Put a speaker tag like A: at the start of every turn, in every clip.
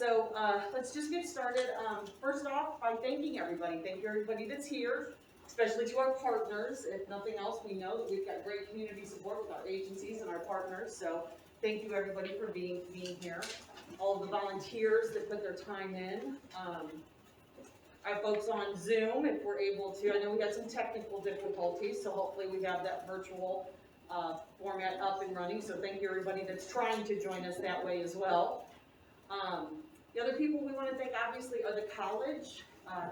A: so let's just get started. First off, by thanking everybody. Thank you everybody that's here, especially to our partners. If nothing else, we know that we've got great community support with our agencies and our partners, so thank you everybody for being here. All of the volunteers that put their time in. Our folks on Zoom, if we're able to. I know we got some technical difficulties, so hopefully we have that virtual format up and running, so thank you everybody that's trying to join us that way as well. The other people we want to thank obviously are the college.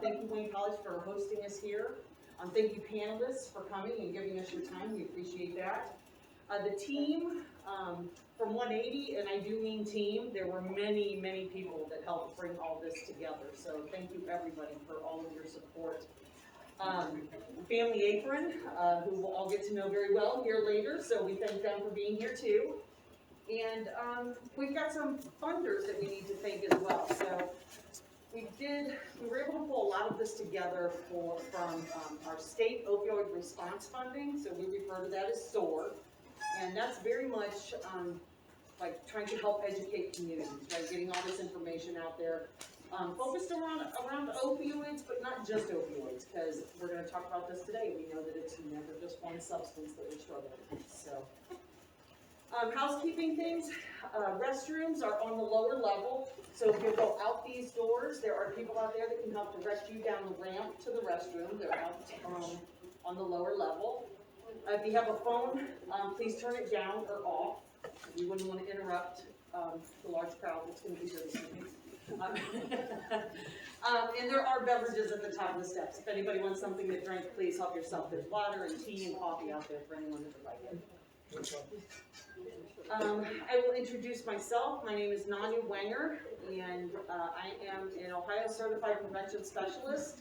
A: Thank you Wayne College for hosting us here. Thank you panelists for coming and giving us your time, we appreciate that. The team from 180, and I do mean team, there were many, many people that helped bring all this together, so thank you everybody for all of your support. Family Apron, who we'll all get to know very well here later, so we thank them for being here too. And we've got some funders that we need to thank as well. So we were able to pull a lot of this together from our state opioid response funding, so we refer to that as SOAR. And that's very much like trying to help educate communities, right? Getting all this information out there. Focused around opioids, but not just opioids, because we're going to talk about this today. We know that it's never just one substance that we struggle with. So, housekeeping things, restrooms are on the lower level. So if you go out these doors, there are people out there that can help direct you down the ramp to the restroom. They're out on the lower level. If you have a phone, please turn it down or off. We wouldn't want to interrupt the large crowd that's going to be here this evening. And there are beverages at the top of the steps. If anybody wants something to drink, please help yourself. There's water and tea and coffee out there for anyone that would like it. I will introduce myself. My name is Nanu Wenger, and I am an Ohio Certified Prevention Specialist.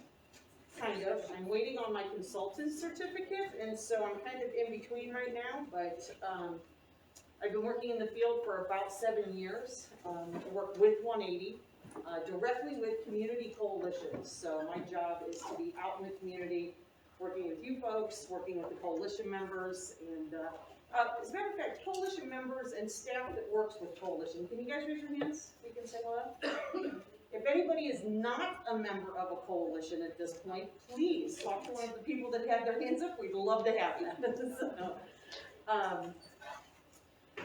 A: Kind of. I'm waiting on my consultant certificate, and so I'm kind of in between right now, but I've been working in the field for about 7 years. I work with 180, directly with community coalitions. So my job is to be out in the community, working with you folks, working with the coalition members, and as a matter of fact, coalition members and staff that works with coalition. Can you guys raise your hands? You can say hello. If anybody is not a member of a coalition at this point, please talk to one of the people that have their hands up. We'd love to have you. So,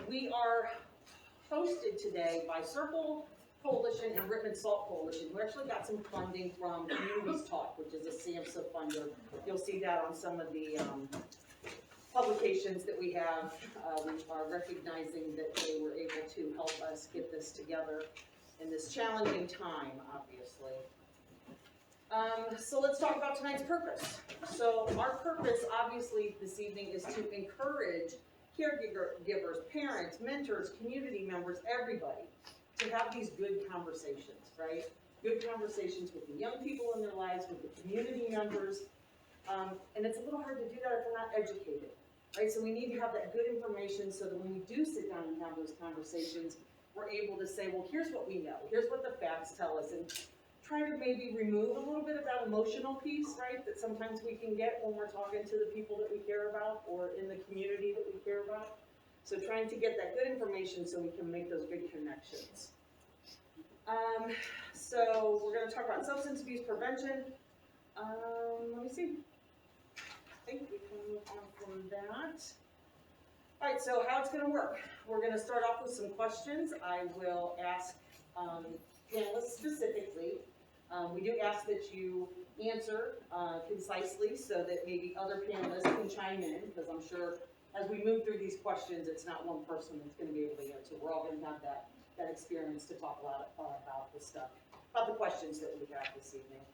A: we are hosted today by Circle Coalition and Rittman Salt Coalition. We actually got some funding from Communities Talk, which is a SAMHSA funder. You'll see that on some of the publications that we have. We are recognizing that they were able to help us get this together in this challenging time, obviously. So let's talk about tonight's purpose. So our purpose, obviously, this evening is to encourage caregivers, parents, mentors, community members, everybody, to have these good conversations, right? Good conversations with the young people in their lives, with the community members. And it's a little hard to do that if we're not educated, right? So we need to have that good information so that when we do sit down and have those conversations, we're able to say, well, here's what we know. Here's what the facts tell us. And try to maybe remove a little bit of that emotional piece, right, that sometimes we can get when we're talking to the people that we care about or in the community that we care about. So trying to get that good information so we can make those good connections. So we're going to talk about substance abuse prevention. Let me see. I think we can move on from that. All right, so how it's going to work. We're going to start off with some questions. I will ask panelists specifically. We do ask that you answer concisely so that maybe other panelists can chime in, because I'm sure as we move through these questions, it's not one person that's going to be able to answer. We're all going to have that experience to talk a lot about this stuff, about the questions that we have this evening.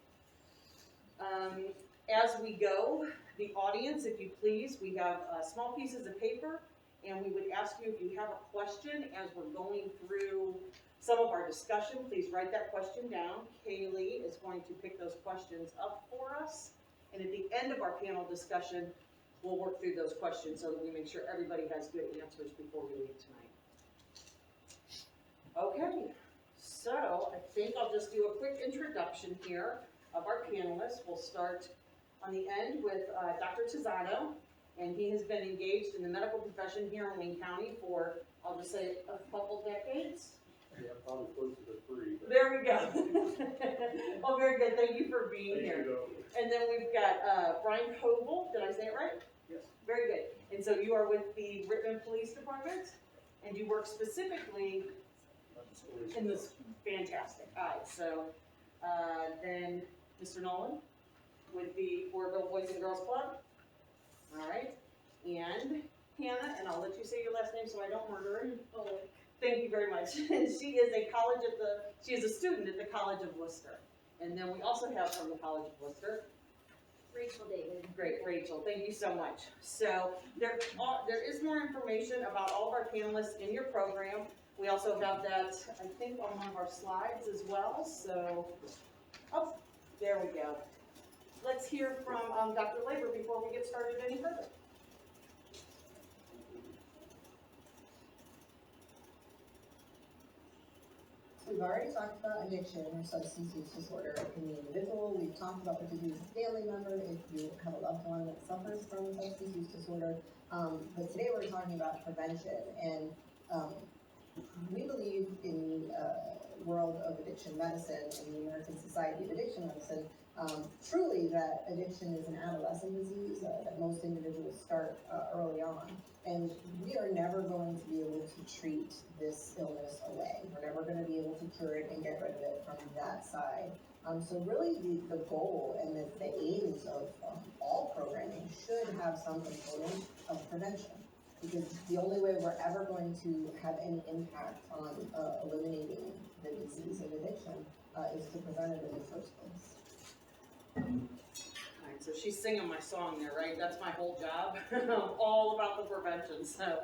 A: As we go, the audience, if you please, we have small pieces of paper, and we would ask you if you have a question as we're going through some of our discussion. Please write that question down. Kaylee is going to pick those questions up for us, and at the end of our panel discussion, we'll work through those questions so that we make sure everybody has good answers before we leave tonight. Okay, so I think I'll just do a quick introduction here of our panelists. We'll start on the end with Dr. Tizano, and he has been engaged in the medical profession here in Wayne County for, I'll just say, a couple decades.
B: Yeah, probably closer to 3.
A: There we go. Well, very good. Thank you for being here. And then we've got Brian Coble. Did I say it right?
B: Yes.
A: Very good. And so you are with the Richmond Police Department, and you work specifically in this. Fantastic. All right. So then Mr. Nolan with the Warville Boys and Girls Club. All right. And Hannah, and I'll let you say your last name so I don't murder her. Oh, thank you very much. And she is a student at the College of Worcester. And then we also have from the College of Worcester,
C: Rachel David.
A: great, Rachel, thank you so much. So there is more information about all of our panelists in your program. We also have that, I think, on one of our slides as well. So, oh, there we go. Let's hear from Dr. Labor before we get started any further.
D: We've already talked about addiction or substance use disorder in the individual. We've talked about what to do as a family member if you have a loved one that suffers from substance use disorder. But today we're talking about prevention, and we believe in the world of addiction medicine and the American Society of Addiction Medicine, truly that addiction is an adolescent disease that most individuals start early on. And we are never going to be able to treat this illness away. We're never going to be able to cure it and get rid of it from that side. So really the goal and the aims of all programming should have some component of prevention. Because the only way we're ever going to have any impact on eliminating the disease of addiction is to prevent it in the first place.
A: Alright, so she's singing my song there, right? That's my whole job. All about the prevention. So,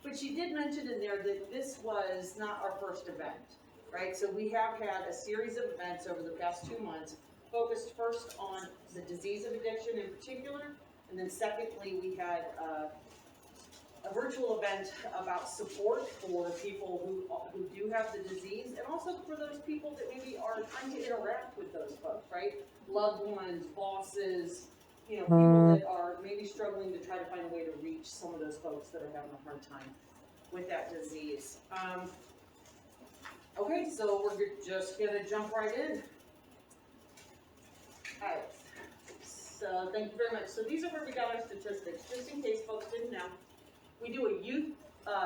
A: but she did mention in there that this was not our first event, right? So we have had a series of events over the past 2 months focused first on the disease of addiction in particular, and then secondly, we had a virtual event about support for people who do have the disease, and also for those people that maybe are trying to interact with those folks, right? Loved ones, bosses, you know, people that are maybe struggling to try to find a way to reach some of those folks that are having a hard time with that disease. Okay, so we're just gonna jump right in. All right, so thank you very much. So these are where we got our statistics, just in case folks didn't know. We do a youth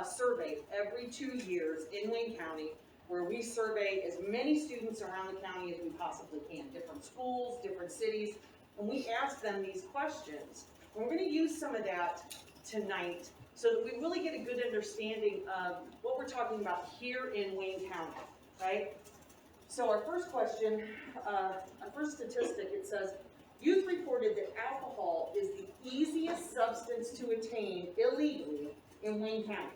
A: survey every 2 years in Wayne County, where we survey as many students around the county as we possibly can, different schools, different cities, and we ask them these questions. And we're going to use some of that tonight so that we really get a good understanding of what we're talking about here in Wayne County, right? So our first question, our first statistic, it says, youth reported that alcohol is the easiest substance to attain illegally in Wayne County.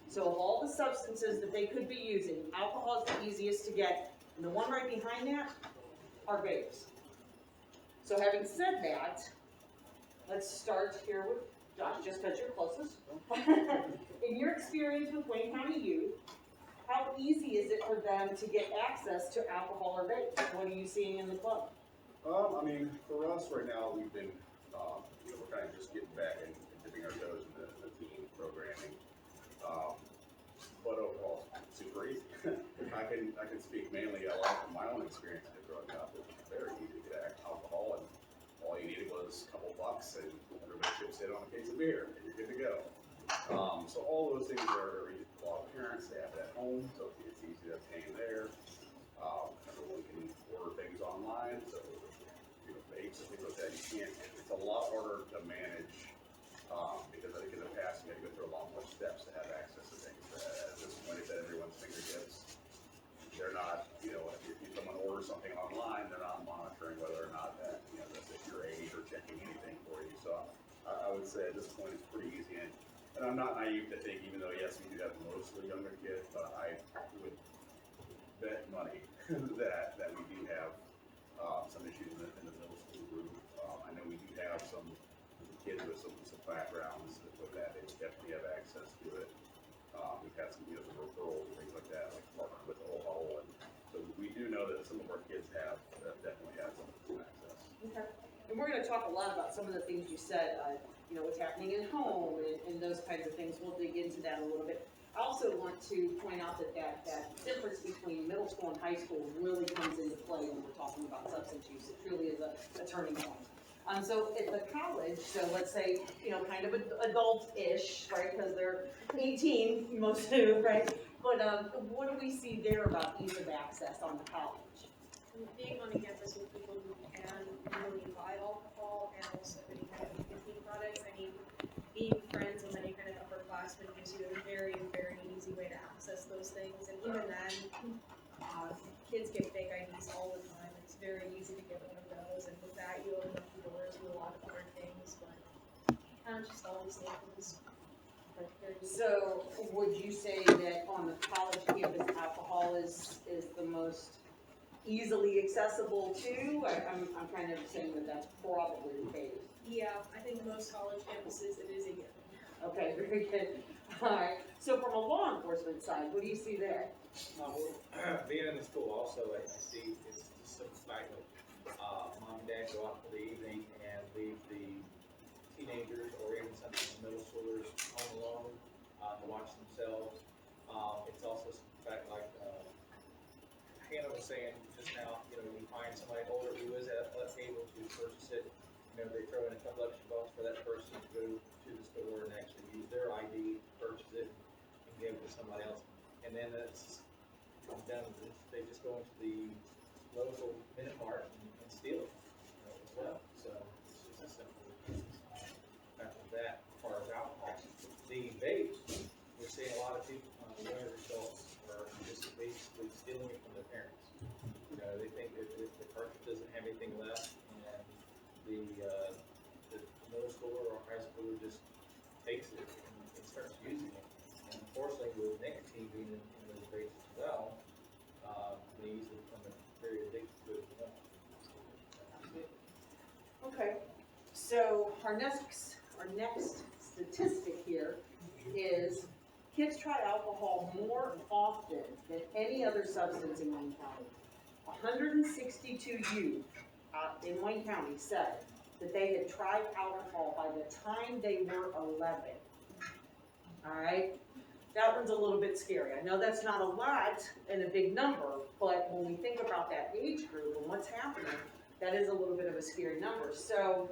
A: So of all the substances that they could be using, alcohol is the easiest to get. And the one right behind that are vapes. So having said that, let's start here with Josh, just because you're closest. In your experience with Wayne County youth, how easy is it for them to get access to alcohol or vape? What are you seeing in the club?
B: I mean, for us right now, we've been, you know, we're kind of just getting back and dipping our toes in the teen programming. But overall, it's super easy. I can speak mainly a lot from my own experience growing up. It was very easy to get alcohol, and all you needed was a couple bucks, and everybody chips in on a case of beer, and you're good to go. So all those things are easy for a lot of parents. They have it at home, so it's easy to obtain there. Everyone can order things online, so you know, vapes and things like that. You can't. It's a lot harder to manage because I think in the past you had to go through a lot more steps to have access to things. At this point, it's at everyone's fingertips. They're not, you know, if someone orders something online, they're not monitoring whether or not that, you know, that's at your age or checking anything for you. So I would say at this point it's pretty easy. And I'm not naive to think, even though yes, we do have mostly younger kids, but I would bet money that we do have some issues in the middle school group. I know we do have some kids with some backgrounds with that. They definitely have access to it. We've had some, you know, some referrals and things like that, like partnering with the whole huddle. And so we do know that some of our kids definitely have some access.
A: Okay. And we're going to talk a lot about some of the things you said, you know, what's happening at home and those kinds of things. We'll dig into that a little bit. I also want to point out that difference between middle school and high school really comes into play when we're talking about substance use. It truly is a turning point. So at the college, so let's say, kind of adult-ish, right, because they're 18, most do, right? But what do we see there about ease of access on the college?
E: Being on a campus with people who can really buy alcohol and also getting nicotine products, I mean, being friends with any kind of upperclassmen gives you a very, very easy way to access those things. And even then, kids get fake IDs all the time. It's very easy to get one of those. And with that, you open up the door to a lot of other things. But kind of just always things.
A: So would you say that on the college campus, alcohol is the most easily accessible too? I'm kind of saying that that's probably the case.
E: Yeah, I think most college campuses, it is a given.
A: Okay, very good. All right. So from a law enforcement side, what do you see there?
F: Being in the school also, I see it's just some fact that mom and dad go out for the evening and leave the teenagers or even some middle schoolers home alone to watch themselves. It's also some fact like Hannah was saying just now, you find somebody older who is able to purchase it. They throw in a couple extra bucks for that person to go to the store and actually use their ID, purchase it, and give it to somebody else. And then it's done. They just go into the local Minute Mart and steal it as well. So it's just a simple fact of that. As far as alcohol, the vapes, we're seeing a lot of people learn results are just basically stealing it from their parents. They think that if the cartridge doesn't have anything left, and the middle schooler or high schooler just takes it and starts using it. And unfortunately, with nicotine being in those vapes as well, they easily become very addicted to it as well.
A: Okay. So our next statistic here is kids try alcohol more often than any other substance in Wayne County. 162 youth in Wayne County said that they had tried alcohol by the time they were 11. All right? That one's a little bit scary. I know that's not a lot and a big number, but when we think about that age group and what's happening, that is a little bit of a scary number. So,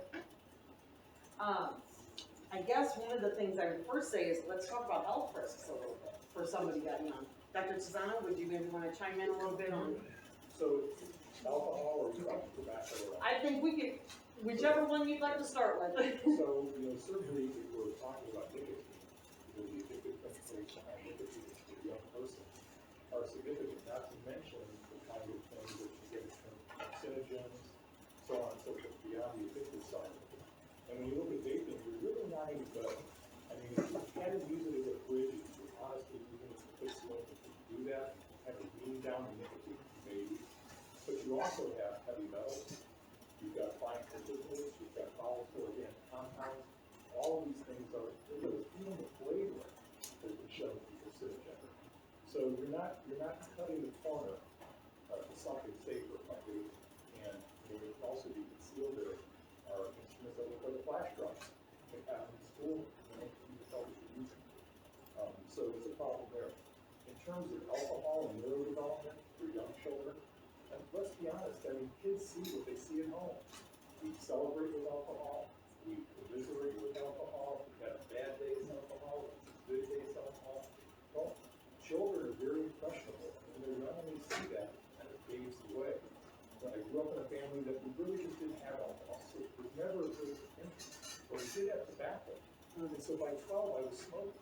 A: I guess one of the things I would first say is let's talk about health risks a little bit for somebody that young. Dr. Susano, would you maybe want to chime in a little bit on?
G: So, alcohol or tobacco?
A: I think we could, whichever one you'd like to start with.
G: So, certainly if we're talking about nicotine, the addictive principles behind nicotine to a young person are significant, not to mention the kind of things that you get from carcinogens, so on and so forth, beyond the addictive side. And when you look at vaping, you're really not any better. I mean, if you had to use it as a bridge, if you're honestly using it to fix smoke, if you do that, have to wean down the nicotine, maybe. But you also have heavy metals, you've got fine particulates, you've got volatile organic compounds. All of these things are, even the flavor has been shown to be carcinogenic. So you're not cutting the corner to something safer like vaping. And it can also be concealed. There are instruments that look like a flash drive. They have in school, you tell what you're using. So there's a problem there. In terms of alcohol and neurodevelopment for young children, and let's be honest, I mean, kids see what they see at home. We celebrate with alcohol, we commiserate with alcohol, we have bad days with alcohol, good days with alcohol. Well, children are very impressionable, and they not only see that, and it paves the way. But I grew up in a family that we really just didn't have alcohol, so it was never a good interest. But we did have tobacco. And so by 12, I was smoking.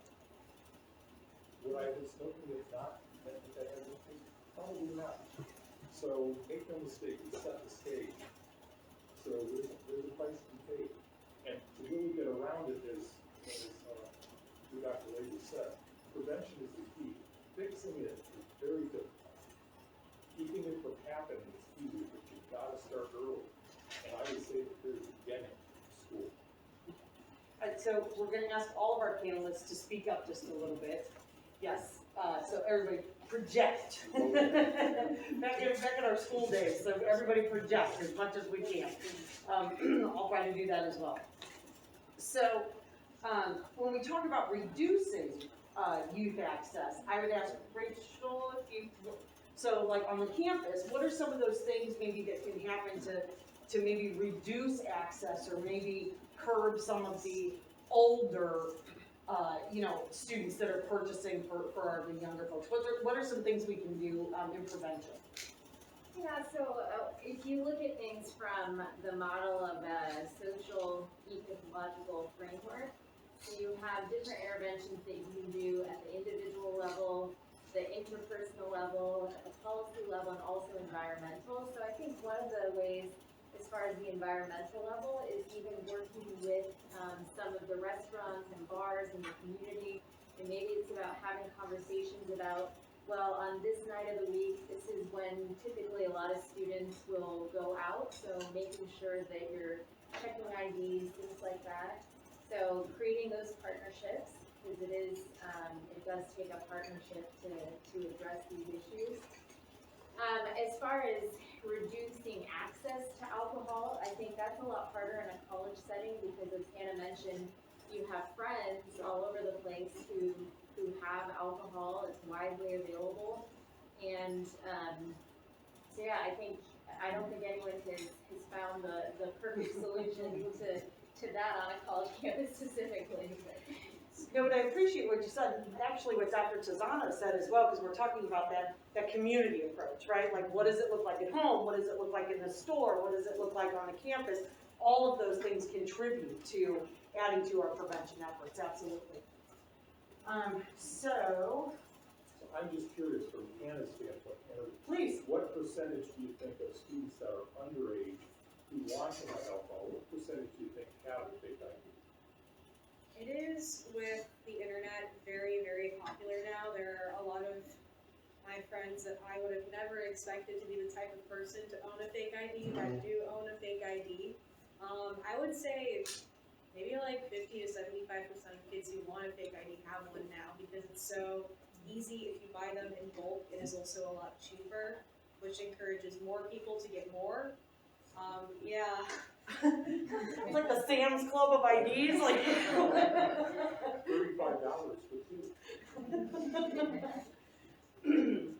G: Would I have been smoking if not? That had anything? Probably not. So make no mistake, we set the stage. So there's a price to be paid. And to really get around it is Dr. Labor said, prevention is the key. Fixing it is very difficult. Keeping it from happening is easy, but you've got to start early. And I would say that there's beginning school.
A: So we're going to ask all of our panelists to speak up just a little bit. Yes, so everybody project. back in our school days, so everybody project as much as we can. I'll try to do that as well. So when we talk about reducing youth access. I would ask Rachel if you, so like on the campus, what are some of those things maybe that can happen to maybe reduce access or maybe curb some of the older, students that are purchasing for the younger folks? What are some things we can do in prevention?
C: Yeah, so if you look at things from the model of a social ecological framework, so you have different interventions that you can do at the individual level, the interpersonal level, at the policy level, and also environmental. So I think one of the ways, as far as the environmental level, is even working with some of the restaurants and bars in the community, and maybe it's about having conversations about, well, on this night of the week, this is when typically a lot of students will go out, so making sure that you're checking IDs, things like that. So creating those partnerships, because it does take a partnership to address these issues. As far as reducing access to alcohol, I think that's a lot harder in a college setting because, as Hannah mentioned, you have friends all over the place who have alcohol. It's widely available, and so yeah, I don't think anyone has found the perfect solution to that on a college campus specifically.
A: No, but I appreciate what you said, actually what Dr. Tizano said as well, because we're talking about that community approach, right? Like, what does it look like at home? What does it look like in the store? What does it look like on a campus? All of those things contribute to adding to our prevention efforts, absolutely. So,
G: I'm just curious from Hannah's standpoint, Hannah,
A: please.
G: what percentage do you think of students that are underage who want to have alcohol, what percentage do you think have a fake ID?
E: It is, with the internet, very, very popular now. There are a lot of my friends that I would have never expected to be the type of person to own a fake ID that do own a fake ID. I would say maybe like 50 to 75% of kids who want a fake ID have one now because it's so easy. If you buy them in bulk, it is also a lot cheaper, which encourages more people to get more. Yeah.
A: It's like the Sam's Club of IDs, like.
G: $35 for two.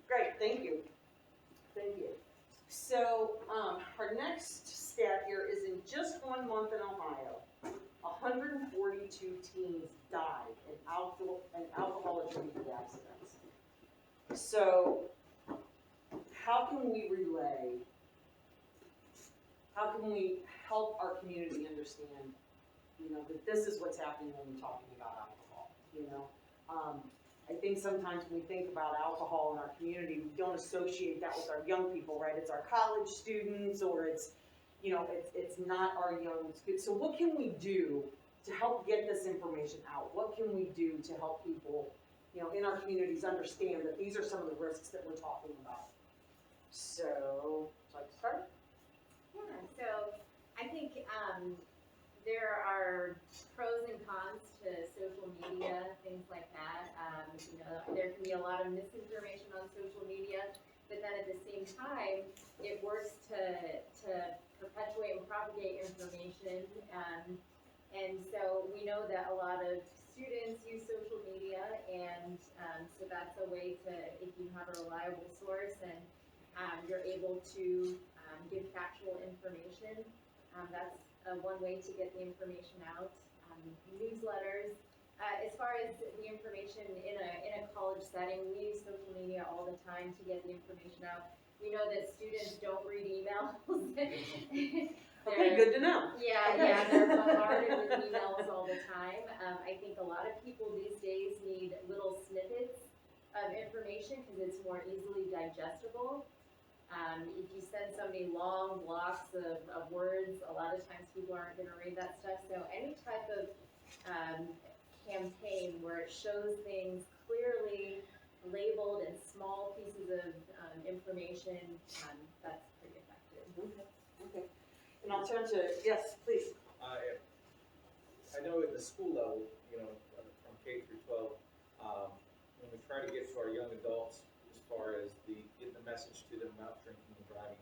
A: Great, thank you. Thank you. So, our next stat here is in just 1 month in Ohio, 142 teens died in alcohol-attributed accidents. So, how can we relay? How can we help our community understand, that this is what's happening when we're talking about alcohol, I think sometimes when we think about alcohol in our community, we don't associate that with our young people, right? It's our college students, or it's not our young students. So what can we do to help get this information out? What can we do to help people, in our communities understand that these are some of the risks that we're talking about? So, would you like to start?
C: Yeah, so I think there are pros and cons to social media, things like that. There can be a lot of misinformation on social media, but then at the same time, it works to perpetuate and propagate information. And so we know that a lot of students use social media, and so that's a way to, if you have a reliable source and you're able to give factual information. That's one way to get the information out. Newsletters. As far as the information in a college setting, we use social media all the time to get the information out. We know that students don't read emails.
A: Okay, good to know.
C: Yeah, they're bombarded with emails all the time. I think a lot of people these days need little snippets of information because it's more easily digestible. If you send somebody long blocks of words, a lot of times people aren't going to read that stuff. So any type of campaign where it shows things clearly labeled in small pieces of information, that's pretty effective.
A: Okay. And I'll turn to, yes, please.
F: I know at the school level, from K through 12, when we try to get to our young adults, as far as getting the message to them about drinking and driving,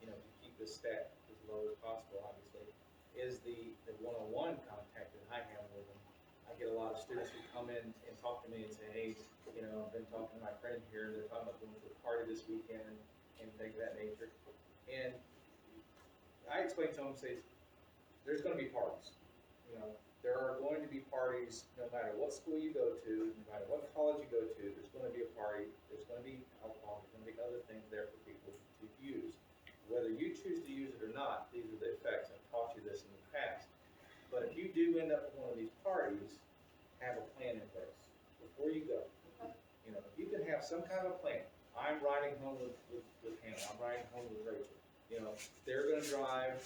F: to keep the stat as low as possible, obviously, is the one-on-one contact that I have with them. I get a lot of students who come in and talk to me and say, hey, you know, I've been talking to my friend here, they're talking about going to a party this weekend and things of that nature. And I explain to them, say, there's gonna be parties, you know, there are going to be parties, no matter what school you go to, no matter what college you go to, there's gonna be a party, there's gonna be alcohol, there's gonna be other things there for people to use. Whether you choose to use it or not, these are the effects. I've taught you this in the past. But if you do end up at one of these parties, have a plan in place before you go. You know, you can have some kind of a plan. I'm riding home with Hannah, I'm riding home with Rachel. You know, they're gonna drive,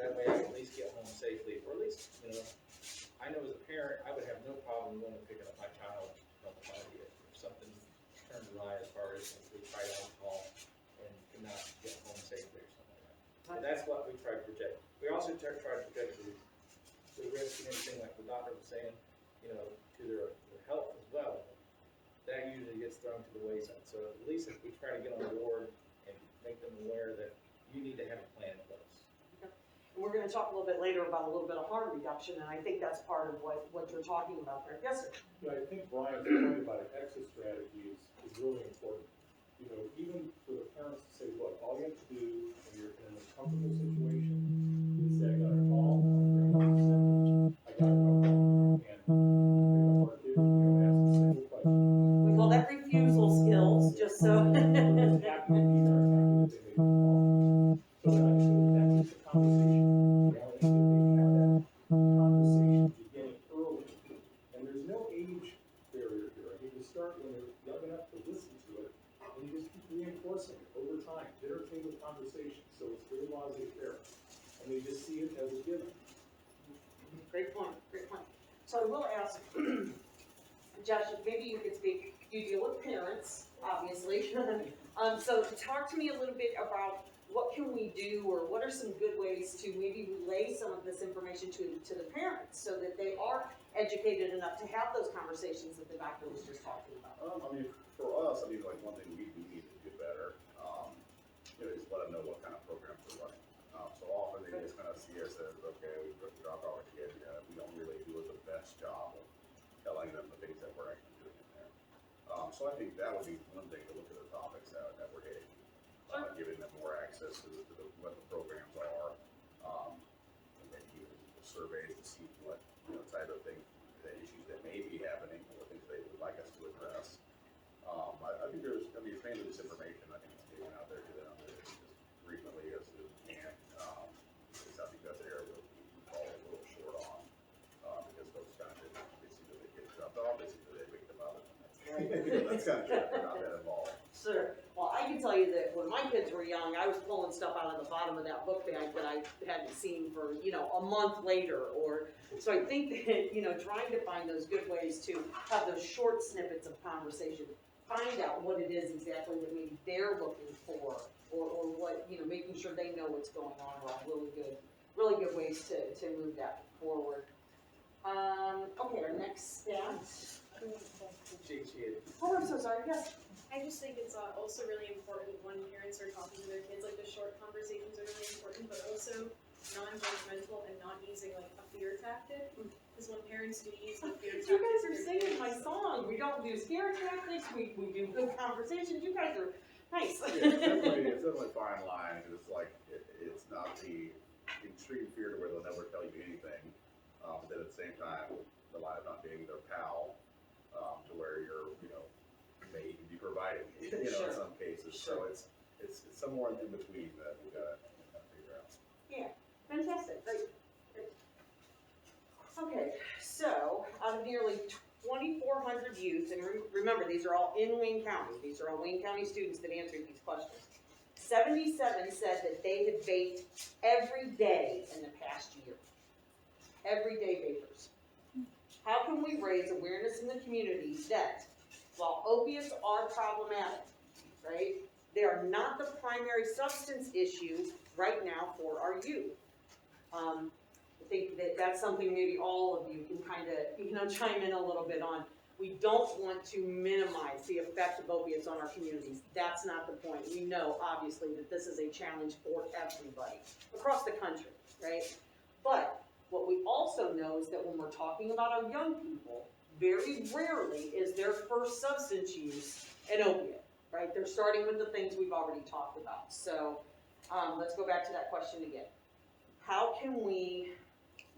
F: that way I can at least get home safely, or at least, you know, I know as a parent, I would have no problem going and picking up my child from the party if something turned awry as far as if we tried alcohol and could not get home safely or something like that. So that's what we try to protect. We also try to protect the risk and anything like the doctor was saying, you know, to their health as well. That usually gets thrown to the wayside. So at least if we try to get on board and make them aware that you need to have a plan in place.
A: And we're gonna talk a little bit later about a little bit of harm reduction, and I think that's part of what you're talking about there. Yes, sir?
G: Yeah, I think Brian's point about an exit strategy is really important. You know, even for the parents to say, look, all you have to do when you're in a comfortable situation is say, I got a call, I got no problem, and pick up our kids, you know, ask a simple question.
A: We call that refusal skills, just so.
G: What's happening here after they made the call? So that exits the conversation. You know, and if they have that conversation beginning early, and there's no age barrier here. I mean, you start when they're young enough to listen to it, and you just keep reinforcing it over time. Dinner table conversation, so it's very laissez-faire, and they just see it as a given.
A: Great point, great point. So I will ask, Josh, maybe you could speak, you deal with parents, obviously. So talk to me a little bit about what can we do, or what are some good ways to maybe relay some of this information to the parents so that they are educated enough to have those conversations that the doctor was just talking about?
B: I mean, for us, I mean, like, one thing we need to do better, you know, is let them know what kind of programs we're running. So often they just kind of see us as, okay, we drop our kid, we don't really do the best job of telling them the things that we're actually doing in there. So I think that would be one thing to look at the topics that we're hitting, giving them more access to what the programs are, and then using the surveys to see what, you know, type of things, the issues that may be happening, or things they would like us to address. I think there's going to be a fan of this information. I think it's getting out there to them as frequently as we can. Because I think that's an area we fall a little short on, because folks kind of, they see that they get dropped off, they see that they pick them up. That's kind of true, they're not that involved.
A: Sure. Well, I can tell you that when my kids were young, I was pulling stuff out of the bottom of that book bag that I hadn't seen for, you know, a month later, or, so I think that, you know, trying to find those good ways to have those short snippets of conversation, find out what it is exactly that maybe they're looking for, or what, you know, making sure they know what's going on, are all really good ways to move that forward. Okay, our next step. Oh, I'm so sorry, yes.
E: I just think it's also really important when parents are talking to their kids, like the short conversations are really important, but also non-judgmental and not using like a fear tactic. Because when parents do use the fear tactics,
A: You guys are singing my song. We don't do scare tactics, we do good conversations. You guys are nice.
B: Yeah, it's definitely a fine line, because it's like, it's not the extreme fear to where they'll never tell you anything, but then at the same time, the line of not being their pal, to where you're, you know, may even be providing, you know,
A: Sure.
B: in some cases. So it's somewhere in between that we've got to kind of figure out.
A: Yeah, fantastic, great. Okay, so out of nearly 2,400 youth, and remember, these are all in Wayne County. These are all Wayne County students that answered these questions. 77 said that they had vaped every day in the past year. Everyday vapors. How can we raise awareness in the community that while opiates are problematic, right, they are not the primary substance issue right now for our youth? I think that that's something maybe all of you can kind of, you know, chime in a little bit on. We don't want to minimize the effect of opiates on our communities. That's not the point. We know, obviously, that this is a challenge for everybody across the country, right? But What we also know is that when we're talking about our young people, very rarely is their first substance use an opiate, right? They're starting with the things we've already talked about. So let's go back to that question again. How can we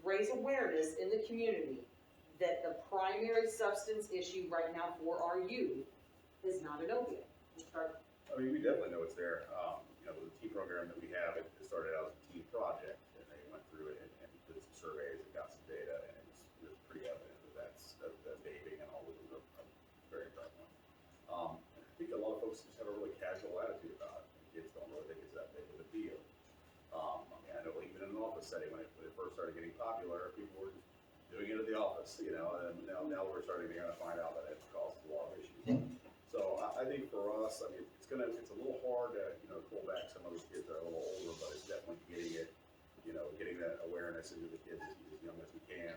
A: raise awareness in the community that the primary substance issue right now for our youth is not an opiate? We'll start.
B: I mean, we definitely know it's there. The teen program that we have, it started out as a teen project, and they went through it and did some surveys and got some data, and it was pretty evident that vaping and all of it was a very prevalent. I think a lot of folks just have a really casual attitude about it, and kids don't really think it's that big of a deal. I know even in an office setting, when it first started getting popular, people were just doing it at the office, and now we're starting to kind of find out that it causes a lot of issues. So I think for us, I mean, it's a little hard to, pull back some of those kids that are a little older, but it's definitely getting that awareness into the kids as young as we can,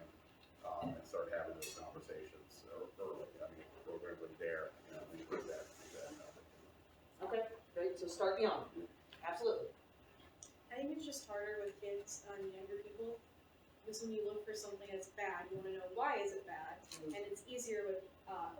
B: and start having those conversations early. I mean, if the program was there, we put that.
A: Okay, great. So start young. Absolutely.
E: I think it's just harder with kids and younger people, because when you look for something that's bad, you want to know why is it bad, and it's easier with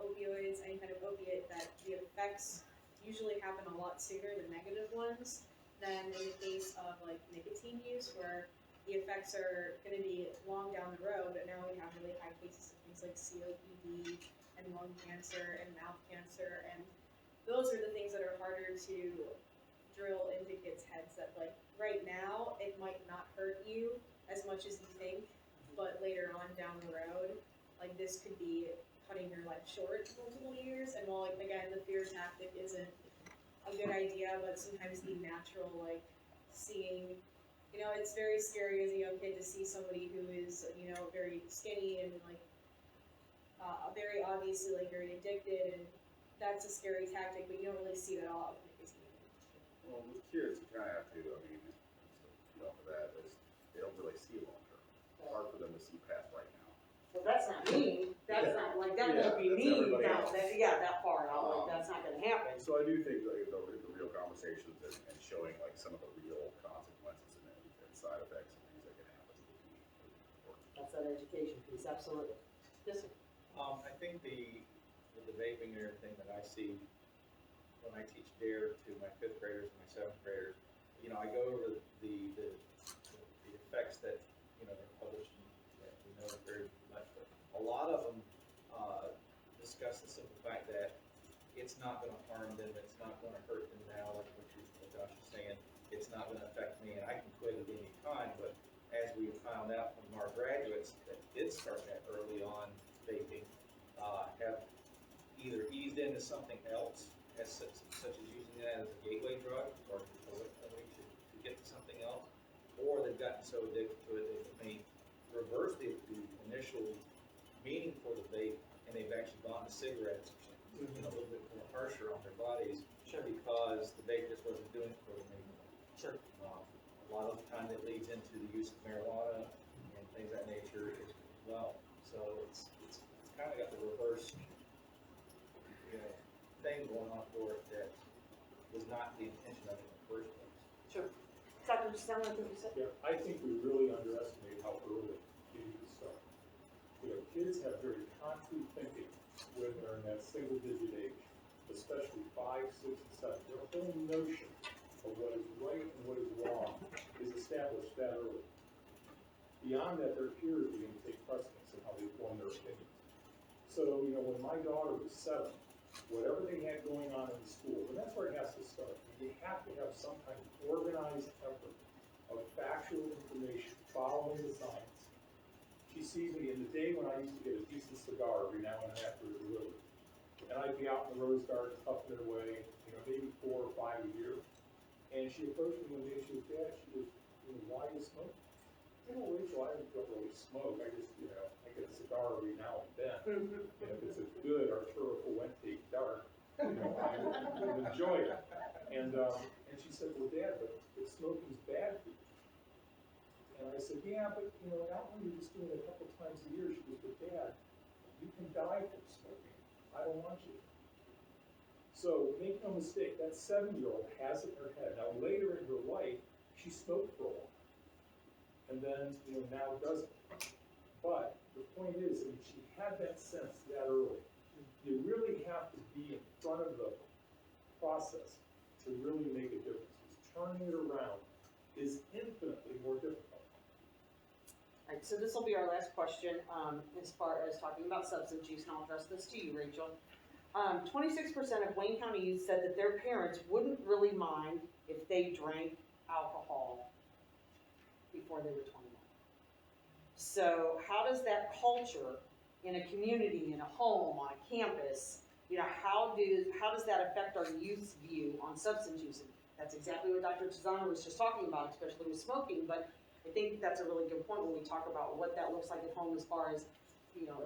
E: opioids, any kind of opiate, that the effects usually happen a lot sooner, the negative ones, than in the case of like nicotine use, where the effects are going to be long down the road, but now we have really high cases of things like COPD and lung cancer and mouth cancer, and those are the things that are harder to drill into kids' heads, that like right now it might not hurt you as much as you think, but later on down the road, like this could be cutting your life short multiple years. And while like again the fear tactic isn't a good idea, but sometimes the natural like seeing, it's very scary as a young kid to see somebody who is very skinny and like very obviously like very addicted, and that's a scary tactic, but you don't really see that a lot with nicotine.
B: Well, with kids, you kind of have to. I mean, for that is they don't really see long term. It's hard for them to see past right now.
A: Well, that's not me. That's not like that
B: Yeah,
A: would be
B: that's
A: me.
B: everybody
A: That,
B: else.
A: that far out. Like that's not going to happen.
B: So I do think like the real conversations and showing like some of the real consequences and side effects and things that can happen would be important.
A: That's that education piece. Absolutely. Yes, sir.
F: I think with the vaping and everything that I see when I teach DARE to my 5th graders and my 7th graders, I go over the effects that, they're published and that we know very much, but a lot of them discuss the simple fact that it's not going to harm them, it's not going to hurt them now, like what Josh was saying, it's not going to affect me, and I can quit at any time. But as we found out from our graduates that did start that early on vaping, have either eased into something else, such as using that as a gateway drug or a way to get to something else, or they've gotten so addicted to it that it may reverse the initial meaning for the vape, and they've actually gone to cigarettes, a little bit more harsher on their bodies, because the vape just wasn't doing it for them anymore.
A: Sure.
F: A lot of the time it leads into the use of marijuana and things of that nature as well. So it's kind of got the reverse, thing going on for it that was not the intention of it in the first place.
A: Sure. Dr. Stella, what you said?
G: Yeah, I think we really underestimate how early kids start. Kids have very concrete thinking when they're in that single-digit age, especially 5, 6, and 7. Their whole notion of what is right and what is wrong is established that early. Beyond that, their peers begin to take precedence in how they form their opinions. So, when my daughter was 7, whatever they had going on in the school, and that's where it has to start. You have to have some kind of organized effort of factual information following the science. She sees me in the day when I used to get a decent cigar every now and then after it delivered. And I'd be out in the rose garden puffing it away, maybe 4 or 5 a year. And she approached me one day, she goes, Dad, why do you smoke? Rachel, I don't really smoke. I just, I get a cigar every now and then. If it's a good Arturo Fuente dark, I would enjoy it. And she said, well, Dad, but smoking's bad for you. And I said, yeah, but, not when you're just doing it a couple times a year. She goes, but Dad, you can die from smoking. I don't want you. So make no mistake, that 7-year-old has it in her head. Now, later in her life, she smoked for a while. and then, now doesn't. But the point is, I mean, she had that sense that early. You really have to be in front of the process to really make a difference. Because turning it around is infinitely more difficult.
A: All right, so this will be our last question, as far as talking about substance use, and I'll address this to you, Rachel. 26% of Wayne County youth said that their parents wouldn't really mind if they drank alcohol before they were 21. So how does that culture in a community, in a home, on a campus, how does that affect our youth's view on substance use? And that's exactly what Dr. Tizana was just talking about, especially with smoking, but I think that's a really good point when we talk about what that looks like at home as far as,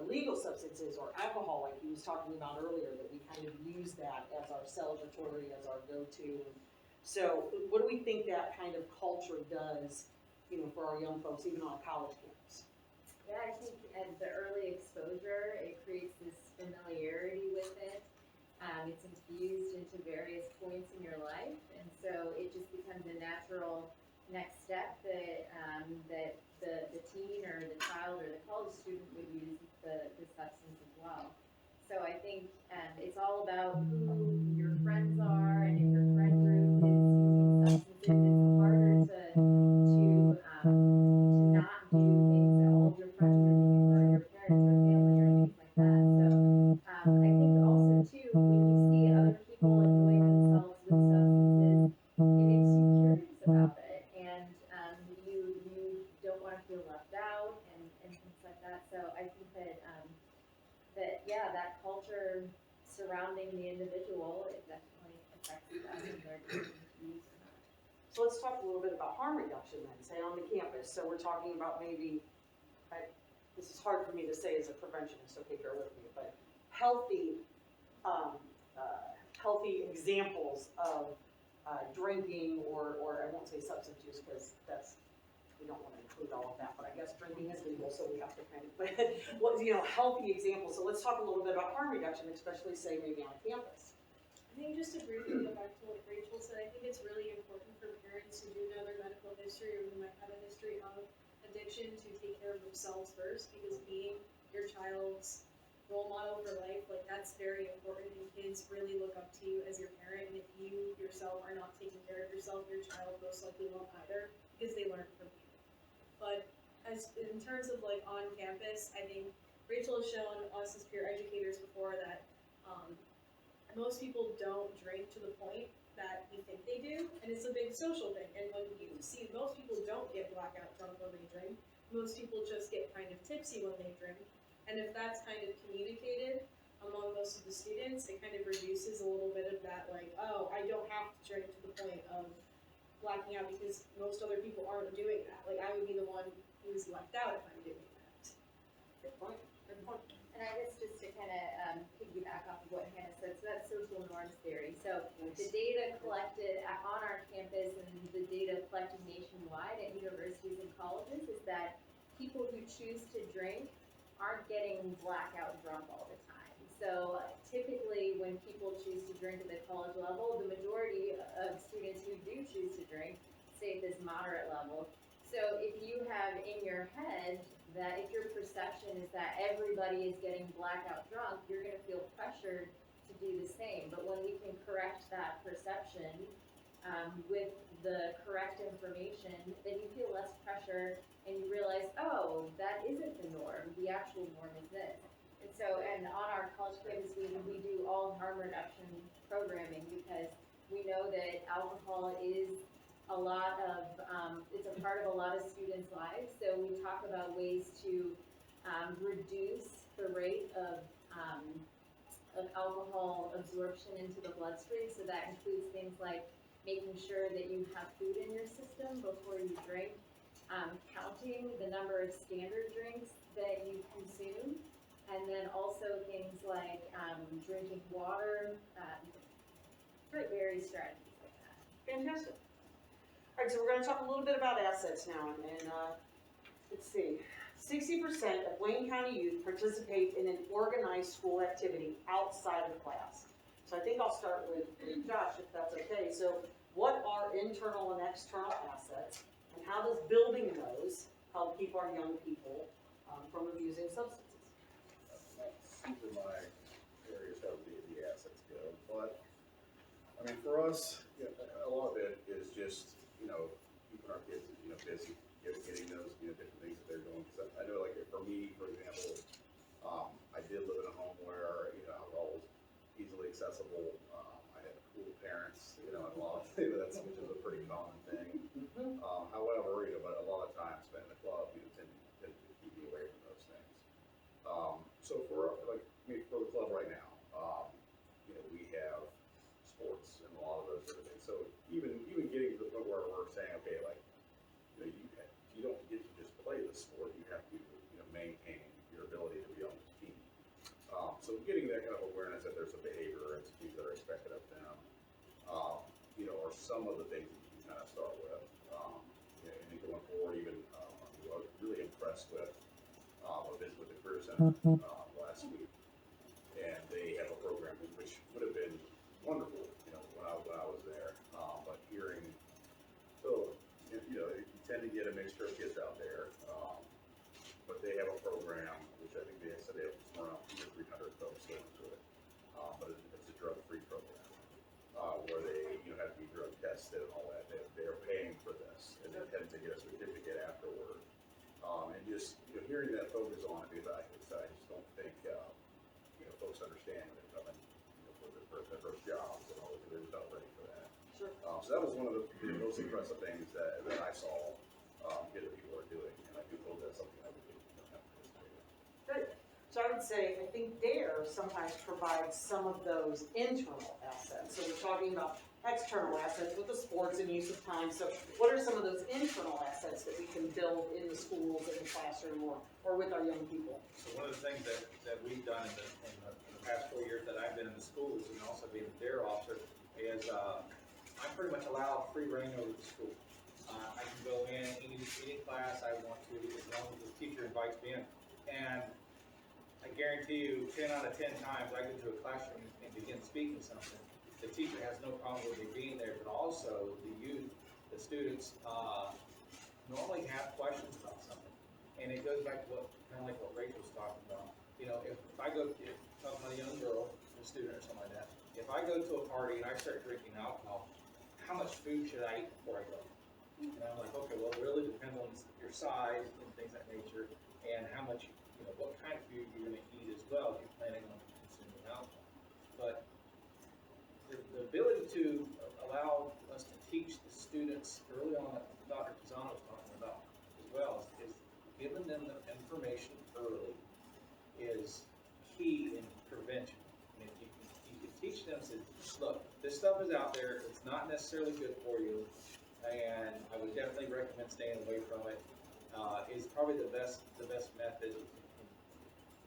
A: illegal substances or alcohol, like he was talking about earlier, that we kind of use that as our celebratory, as our go-to. So what do we think that kind of culture does, for our young folks, even on a college campus?
C: Yeah, I think at the early exposure, it creates this familiarity with it. It's infused into various points in your life, and so it just becomes a natural next step that the teen or the child or the college student would use the substance as well. So I think it's all about who your friends are, and if your friend group is using substances, it's harder to not do things that all of your friends are doing, or your parents or family or things like that. So I think also too, when you see other people enjoying themselves with substances, it makes you curious about it, and you don't want to feel left out and things like that. So I think that culture surrounding the individual, it definitely affects them and their decision to use or not.
A: So let's talk a little bit about harm reduction then, say on the campus. So we're talking about maybe, this is hard for me to say as a preventionist, okay, bear with me, but healthy examples of drinking or I won't say substance use because we don't want to include all of that, but I guess drinking is legal, so we have to kind of, but healthy examples. So let's talk a little bit about harm reduction, especially say maybe on campus.
E: I think just to briefly go back to what Rachel said, I think it's really important for parents who do know their medical history or who might have a history of addiction to take care of themselves first, because being your child's role model for life, like that's very important, and kids really look up to you as your parent, and if you yourself are not taking care of yourself, your child most likely won't either, because they learn from you. But as in terms of like on campus, I think Rachel has shown us as peer educators before that most people don't drink to the point that we think they do, and it's a big social thing. And when you see, most people don't get blackout drunk when they drink. Most people just get kind of tipsy when they drink. And if that's kind of communicated among most of the students, it kind of reduces a little bit of that, like, oh, I don't have to drink to the point of blacking out because most other people aren't doing that. Like, I would be the one who's left out if I'm doing that.
A: Good point. Good point.
C: And I guess just to kind of piggyback off of what Hannah said, so that's social norms theory. So the data collected on our campus and the data collected nationwide at universities and colleges is that people who choose to drink aren't getting blackout drunk all the time. So typically when people choose to drink at the college level, the majority of students who do choose to drink stay at this moderate level. So if you have in your head that if your perception is that everybody is getting blackout drunk, you're going to feel pressured to do the same. But when we can correct that perception with the correct information, then you feel less pressure and you realize, oh, that isn't the norm. The actual norm is this. And so, and on our college campus, we do all harm reduction programming because we know that alcohol is a lot of, it's a part of a lot of students' lives. So we talk about ways to reduce the rate of alcohol absorption into the bloodstream. So that includes things like making sure that you have food in your system before you drink, counting the number of standard drinks that you consume, and then also things like drinking water, various strategies like that.
A: Fantastic. All right, so we're going to talk a little bit about assets now, and let's see. 60% of Wayne County youth participate in an organized school activity outside of class. So I think I'll start with Josh, if that's okay. So what are internal and external assets, and how does building those help keep our young people from abusing substances?
B: These are my areas how the assets go, but, I mean, for us, a lot of it is just, keeping our kids, busy, getting those, different things that they're doing. 'Cause I know, like, for me, for example, I did live in a home where, alcohol was easily accessible. I had cool parents, and a lot of, which is a pretty common thing. However, but a lot of time spent in the club, tend to keep me away from those things. So for the club right now, we have sports and a lot of those sort of things. So even getting to the point where we're saying, okay, like, you don't get to just play the sport, you have to, maintain your ability to be on the team. So getting that kind of awareness that there's a behavior and things that are expected of them, are some of the things that you can kind of start with. And then going forward, even, I was really impressed with, a visit with the Career Center, last week. And they have a program which would have been wonderful, when I was there. But hearing, so, you tend to get a mixture of kids out there. But they have a program, which I think they said they have around 200 or 300 folks going through it. But it's a drug-free program, where they, have to be drug tested and all that. They're paying for this, and they tend to get a certificate afterward. And just, hearing that focus on it, because I just don't think, folks understand when they're coming, for their first jobs and all that, they're just not ready for that.
A: Sure.
B: So that was one of the most impressive things that I saw, that people are doing, and I do hope that's something that we can, have participate in.
A: Good. So I would say, I think DARE sometimes provides some of those internal assets. So we're talking about external assets with the sports and use of time. So what are some of those internal assets that we can build in the schools, in the classroom, or with our young people?
F: So one of the things that we've done in the past 4 years that I've been in the schools and also being a DARE officer is I pretty much allow free reign over the school. I can go in any class I want to as long as the teacher invites me in. And I guarantee you 10 out of 10 times I go to a classroom and begin speaking something. The teacher has no problem with me being there, but also the youth, the students, normally have questions about something. And it goes back to kind of like what Rachel was talking about. If I go, talking about a young girl, a student or something like that, if I go to a party and I start drinking alcohol, how much food should I eat before I go? And I'm like, okay, well, it really depends on your size and things of that nature, and how much, what kind of food you're gonna eat as well if you're planning on consuming alcohol. But the ability to allow us to teach the students early on, like Dr. Tizano was talking about as well, is giving them the information early is key in prevention. And if you can teach them to, look, this stuff is out there, it's not necessarily good for you, and I would definitely recommend staying away from it. Is probably the best method.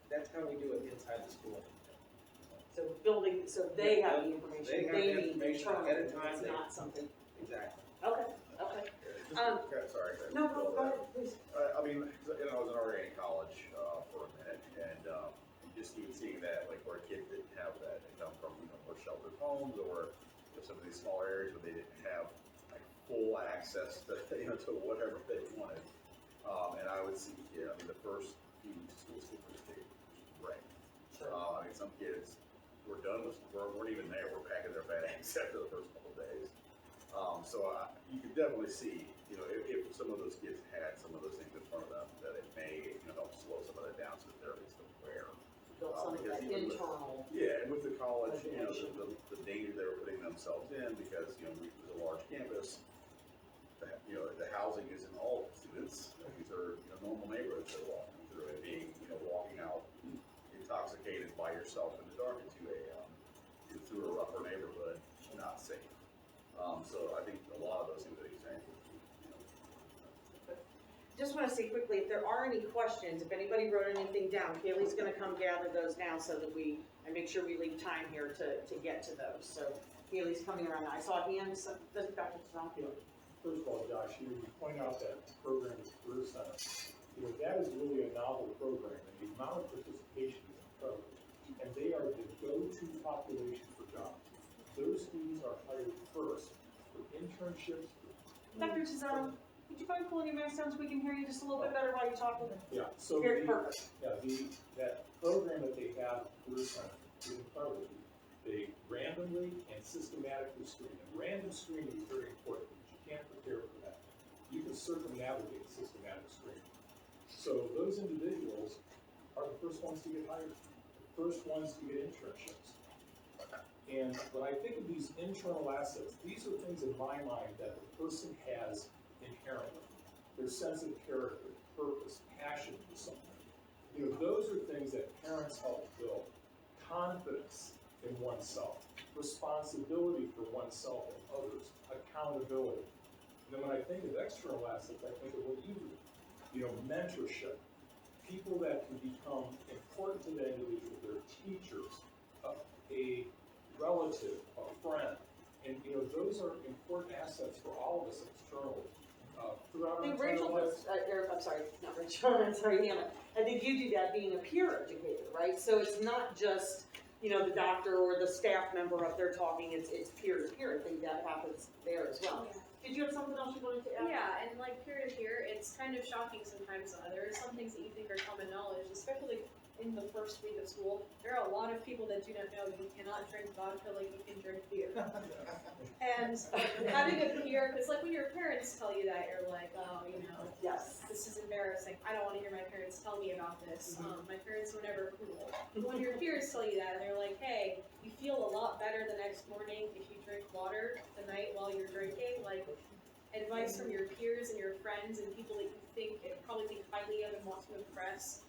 F: That's how we do it inside the school.
A: So building, so they have the information,
F: They have the
A: need
F: information
A: to
F: ahead of
A: determine
F: time.
A: it's not something.
F: Exactly.
A: Okay.
B: Sorry.
A: No, go ahead, please.
B: I mean, I was already in college, for a minute, and, just even seeing that, like, where kids didn't have that, they come from, more sheltered homes, or some of these small areas where they didn't have, like, full access to, to whatever they wanted. And I would see, the first few schools take right. I mean, some kids were done with, weren't even there, were packing their bags after the first couple of days. So you could definitely see, if some of those kids had some of those things in front of them, that it may, help slow some of that down so that they're at least aware.
A: Build some of that internal.
B: Yeah, and with the college, the danger they were putting themselves in, because, it was a large campus, the housing isn't all students. These are, normal neighborhoods they're walking through, and being, walking out intoxicated by yourself in the dark through a rougher neighborhood, not safe. So I think a lot of those things that he's saying,
A: Just want to say quickly, if there are any questions, if anybody wrote anything down, Kaylee's going to come gather those now so that and make sure we leave time here to get to those. So Kaylee's coming around. I saw hands. Dr. Tizano.
G: First of all, Josh, you point out that program is Career Center. That is really a novel program, and the amount of participation is incredible. And they are the go-to population for jobs. Those students are hired first for internships.
A: Dr. Tizano, Could you mind pulling your mask down so we can hear you just a little bit better while you're talking?
G: Yeah, so
A: Very
G: the,
A: perfect.
G: that program that they have for this one is incredible. They randomly and systematically screen. And random screening is very important, because you can't prepare for that. You can circumnavigate systematic screening. So those individuals are the first ones to get hired, the first ones to get internships. And when I think of these internal assets, these are things in my mind that the person has inherently. Their sense of character, purpose, passion for something. You know, those are things that parents help build. Confidence in oneself, responsibility for oneself and others, accountability. And then when I think of external assets, I think of what you do. You know, mentorship, people that can become important to that individual, their teachers, a relative, a friend. And, you know, those are important assets for all of us externally. Throughout our
A: I think
G: entire
A: Rachel,
G: lives.
A: Eric, I'm sorry, not Rachel, I'm sorry, Hannah. I think you do that being a peer educator, right? So it's not just, you know, the doctor or the staff member up there talking, it's peer to peer. I think that happens there as well.
E: Yeah.
A: Did you have something else you wanted to add?
E: Yeah, and like peer to peer, it's kind of shocking sometimes. There are some things that you think are common knowledge, especially in the first week of school. There are a lot of people that do not know you cannot drink vodka like you can drink beer. And having a peer, because like when your parents tell you that, you're like, oh, you know,
A: Yes.
E: this is embarrassing. I don't want to hear my parents tell me about this. My parents were never cool. But when your peers tell you that, and they're like, hey, you feel a lot better the next morning if you drink water the night while you're drinking, like advice from your peers and your friends and people that you think and probably think highly of and want to impress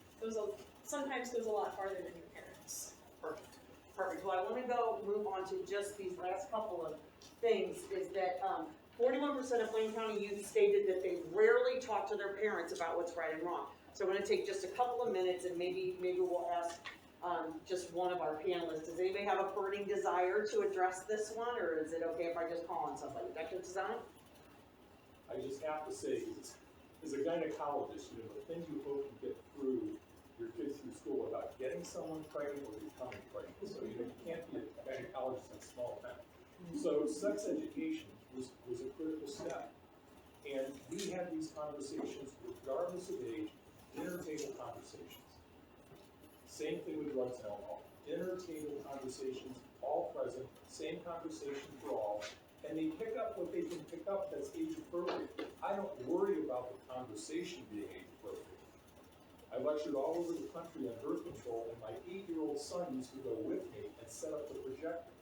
E: sometimes goes a lot farther than your parents.
A: Perfect. Perfect. Well, I want to move on to just these last couple of things. Is that 41% of Wayne County youth stated that they rarely talk to their parents about what's right and wrong. So I'm going to take just a couple of minutes and maybe we'll ask just one of our panelists. Does anybody have a burning desire to address this one, or is it okay if I just call on somebody? Dr. Tizano?
G: I just have to say, as a gynecologist, you know, the things you hope to get through your kids through school about getting someone pregnant or becoming pregnant. So, you know, you can't be a gynecologist in a small town. So sex education was a critical step. And we had these conversations regardless of age, dinner table conversations. Same thing with drugs and alcohol. Dinner table conversations, all present, same conversation for all. And they pick up what they can pick up that's age appropriate. I don't worry about the conversation being age appropriate. I lectured all over the country on birth control, and my 8-year-old son used to go with me and set up the projector.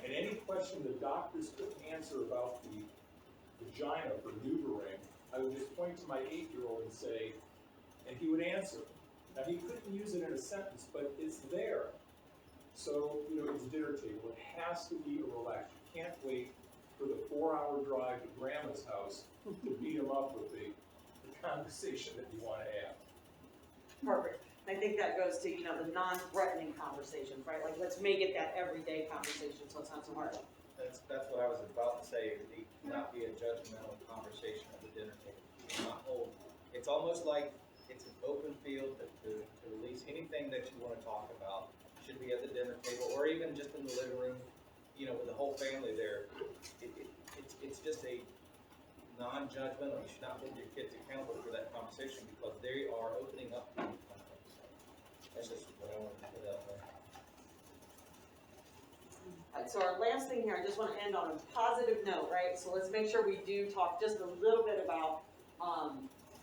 G: And any question the doctors couldn't answer about the vagina for NuvaRing, I would just point to my 8-year-old and say, and he would answer. Now, he couldn't use it in a sentence, but it's there. So, you know, it's dinner table. It has to be a relax. You can't wait for the 4-hour drive to grandma's house to beat him up with the conversation that you want to have.
A: Perfect. I think that goes to, you know, the non-threatening conversations, right? Like, let's make it that everyday conversation so it's not so hard.
F: That's what I was about to say. It need not be a judgmental conversation at the dinner table. Not hold. It's almost like it's an open field to release anything that you want to talk about. Should be at the dinner table or even just in the living room, you know, with the whole family there. It's just a non-judgmental. You should not hold your kids accountable for that conversation because they are opening up to you. That's just what I wanted to put out there.
A: All right, so our last thing here, I just want to end on a positive note, right? So let's make sure we do talk just a little bit about,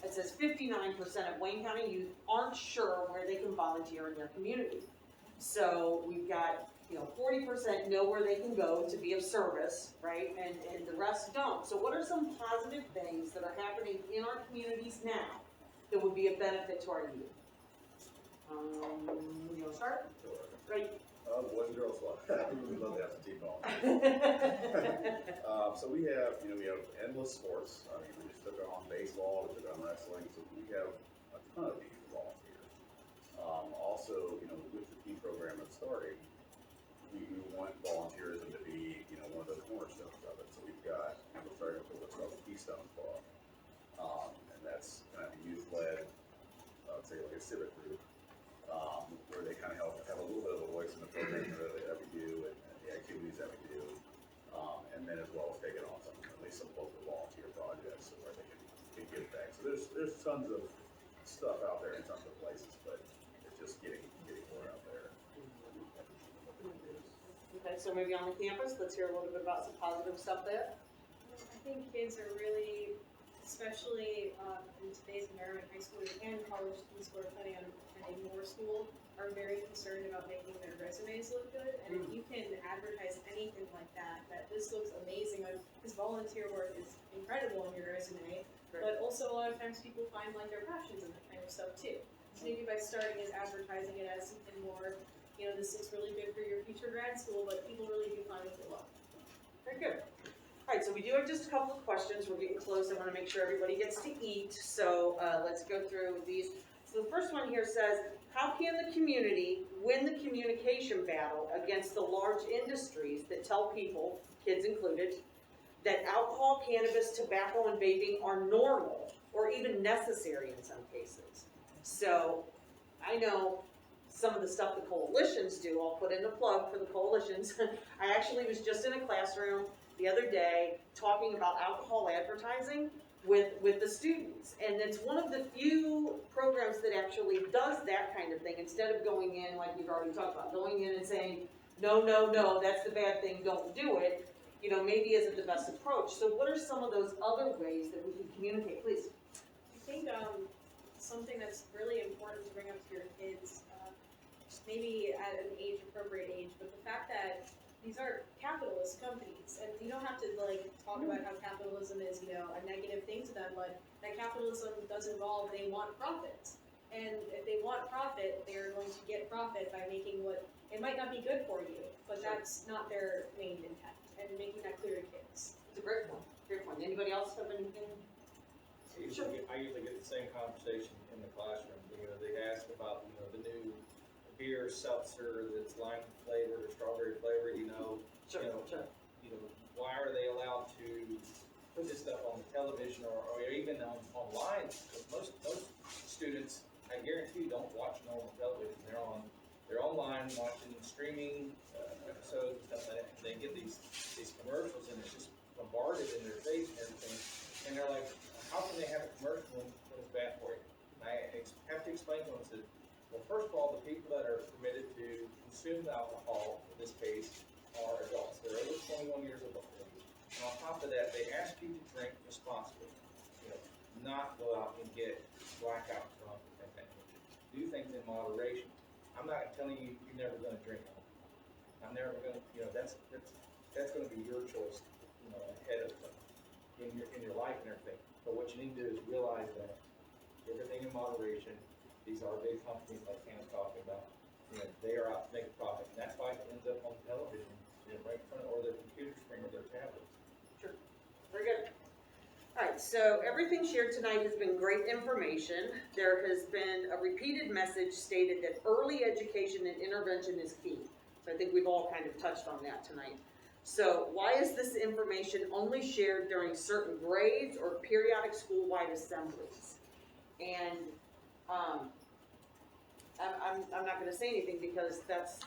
A: it says 59% of Wayne County youth aren't sure where they can volunteer in their community. So we've got, you know, 40% know where they can go to be of service, right? And the rest don't. So what are some positive things that are happening in our communities now that would be a benefit to our youth? You want to start?
B: Sure.
A: Right.
B: Boys and Girls Club. We love to have some team ball. So we have endless sports. I mean, we just took on baseball, we took on wrestling, so we have a ton of these volunteers. Also, you know, with the team program that's starting, we want volunteerism to be, you know, one of the cornerstones of it. So we've got, we're starting with what's called the Keystone Club. And that's kind of a youth-led, I would say like a civic group, where they kind of help have a little bit of a voice in the program that we do and the activities that we do. And then as well as taking on some, at least some local volunteer projects where they can there's tons of stuff out there in tons of places, but it's just getting more out there.
A: Okay, so maybe on the campus, let's hear a little bit about some positive stuff there.
E: I think kids are really, especially in today's environment, high schoolers and college students who are planning on attending more school, are very concerned about making their resumes look good. And if you can advertise anything like that, that this looks amazing, because volunteer work is incredible on your resume, but also a lot of times people find like their passions in that kind of stuff too. So maybe by starting as advertising it as something more, you know, this looks really good for your future grad school, but people really do find what they love.
A: Very good. All right, so we do have just a couple of questions. We're getting close. I want to make sure everybody gets to eat. So let's go through these. So the first one here says, how can the community win the communication battle against the large industries that tell people, kids included, that alcohol, cannabis, tobacco, and vaping are normal or even necessary in some cases? So I know some of the stuff the coalitions do. I'll put in a plug for the coalitions. I actually was just in a classroom the other day talking about alcohol advertising with the students. And it's one of the few programs that actually does that kind of thing, instead of going in, like we've already talked about, going in and saying, no, no, no, that's the bad thing, don't do it, you know, maybe isn't the best approach. So what are some of those other ways that we can communicate? Please.
E: I think something that's really important to bring up to your kids, maybe at an age-appropriate age, but the fact that these are capitalist companies, and you don't have to like talk about how capitalism is, you know, a negative thing to them, but that capitalism does involve they want profits, and if they want profit, they're going to get profit by making what it might not be good for you, but that's not their main intent, and making that clear to kids.
A: It's a great one. Great one. Anybody else have anything?
F: I usually get the same conversation in the classroom. You know, they ask about, you know, the new beer seltzer that's lime flavored or strawberry flavored, you know.
A: Sure,
F: You know,
A: sure.
F: you know, why are they allowed to put this stuff on the television or even online? Because most students, I guarantee you, don't watch normal television. They're online watching streaming episodes and stuff like that. And they get these commercials and it's just bombarded in their face and everything. And they're like, how can they have a commercial when it's bad for you? And I have to explain to them, I said, well, first of all, the people that are permitted to consume alcohol, in this case, are adults. They're over 21 years of age. And on top of that, they ask you to drink responsibly. You know, not go out and get blackout drunk and things. Do things in moderation. I'm not telling you you're never going to drink. I'm never going to, you know, that's going to be your choice, you know, ahead of in your life and everything. But what you need to do is realize that everything in moderation. These are big companies like Hannah's talking about. You know, they are out to make a profit, and that's why it ends up on television, you know, right in front of, or their computer screen or their tablet.
A: Sure. Very good. All right, so everything shared tonight has been great information. There has been a repeated message stated that early education and intervention is key. So I think we've all kind of touched on that tonight. So why is this information only shared during certain grades or periodic school-wide assemblies? And I'm not going to say anything because that's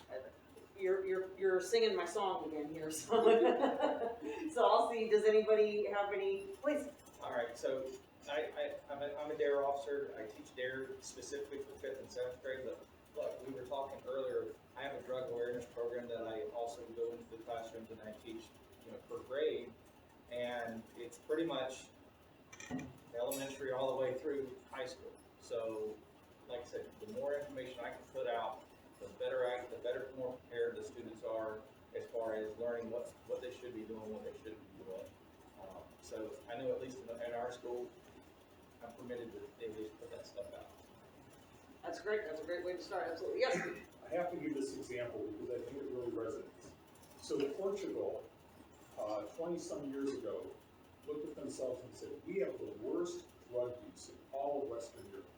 A: you're singing my song again here. So so I'll see. Does anybody have any? Please.
F: All right. So I'm a DARE officer. I teach DARE specifically for 5th and 7th grade. But we were talking earlier. I have a drug awareness program that I also go into the classrooms and I teach, you know, per grade, and it's pretty much elementary all the way through high school. So, like I said, the more information I can put out, the more prepared the students are as far as learning what they should be doing, what they shouldn't be doing. So I know at least in our school, I'm permitted to at least put that stuff out.
A: That's great. That's a great way to start. Absolutely. Yes.
G: I have to give this example because I think it really resonates. So Portugal, 20-some years ago, looked at themselves and said, we have the worst drug use in all of Western Europe.